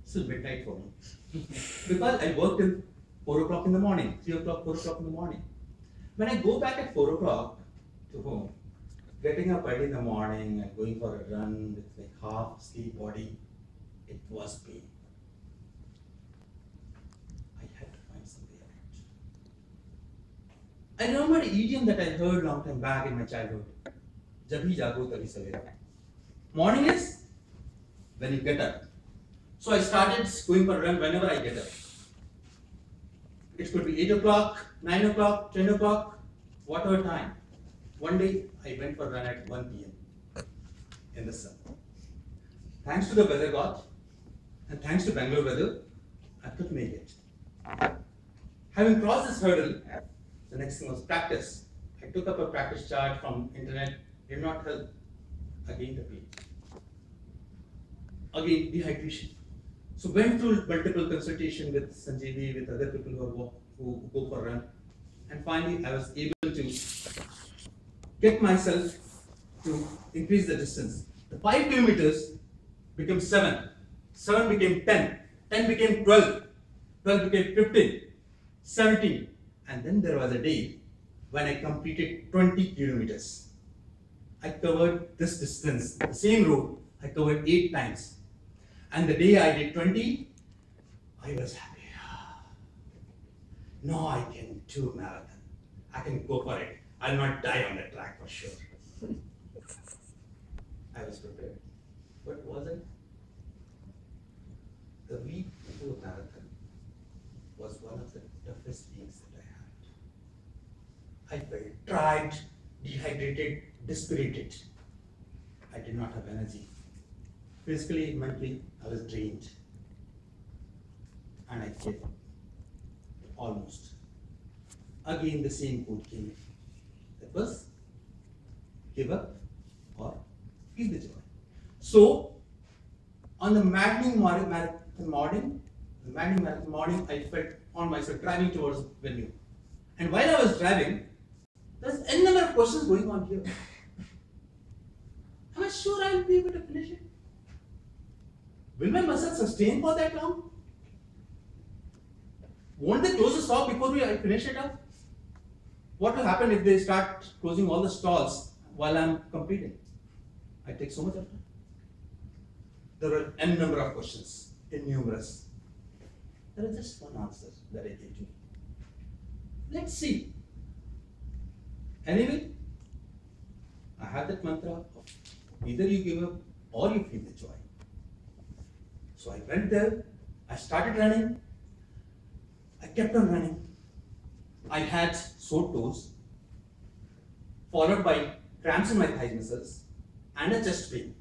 still midnight for me. Because I work till 4 o'clock in the morning, 3 o'clock, 4 o'clock in the morning. When I go back at 4 o'clock to home, getting up early in the morning and going for a run with like half sleep body, it was pain. I had to find some way out. I remember an idiom that I heard long time back in my childhood. Jabhi jago tabhi savera. Morning is when you get up. So I started going for a run whenever I get up. It could be 8 o'clock, 9 o'clock, 10 o'clock, whatever time. One day I went for a run at 1 p.m. in the sun. Thanks to the weather god and thanks to Bangalore weather, I could make it. Having crossed this hurdle, the next thing was practice. I took up a practice chart from internet, did not help. Again the pain. Again dehydration. So went through multiple consultation with Sanjeevi, with other people who go for a run. And finally I was able to get myself to increase the distance. The 5 kilometers became 7, 7 became 10, 10 became 12, 12 became 15, 17. And then there was a day when I completed 20 kilometers. I covered this distance, the same road, I covered 8 times. And the day I did 20, I was happy. Now I can do marathon. I can go for it. I'll not die on the track for sure. I was prepared. But was I? The week before marathon was one of the toughest weeks that I had. I felt tired, dehydrated, dispirited. I did not have energy. Physically, mentally, I was drained. And I gave up. Almost. Again, the same quote came in. That was, give up or feel the joy. So, on the maddening morning, I felt on myself driving towards venue. And while I was driving, there's a number of questions going on here. Am I sure I will be able to finish it? Will my muscles sustain for that long? Won't they close the stop before I finish it up? What will happen if they start closing all the stalls while I'm competing? I take so much of time. There were n number of questions, innumerous. There is just one answer that I gave to you. Let's see. Anyway, I have that mantra of either you give up or you feel the joy. So I went there, I started running, I kept on running. I had sore toes, followed by cramps in my thigh muscles and a chest pain.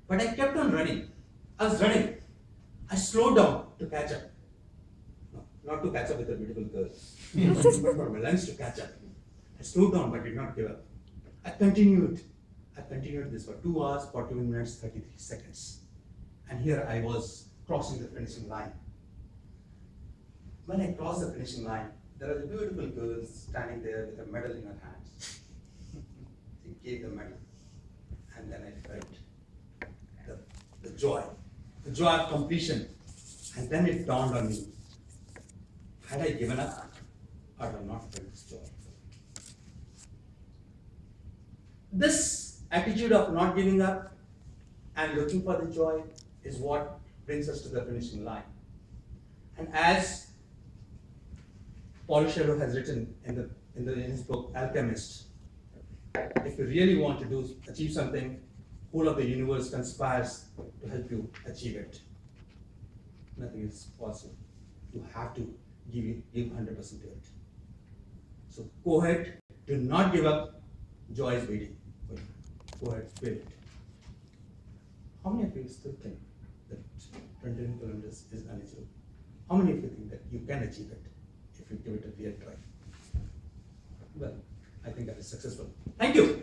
But I kept on running. I was running. I slowed down to catch up. No, not to catch up with a beautiful girl, but for my lungs to catch up. I slowed down but did not give up. I continued this for 2 hours, 41 minutes, 33 seconds. And here I was crossing the finishing line. When I crossed the finishing line, there was a beautiful girl standing there with a medal in her hands. She gave the medal. And then I felt the joy of completion. And then it dawned on me, had I given up, I would have not felt this joy. This attitude of not giving up and looking for the joy is what brings us to the finishing line. And as Paulo Coelho has written in his book Alchemist, if you really want to achieve something, whole of the universe conspires to help you achieve it. Nothing is possible. You have to give 100% to it. So go ahead, do not give up. Joy is waiting for you. Go ahead, feel it. How many of you still think that 21 kilometers is unachievable? How many of you think that you can achieve it if you give it a real try? Well, I think that is successful. Thank you.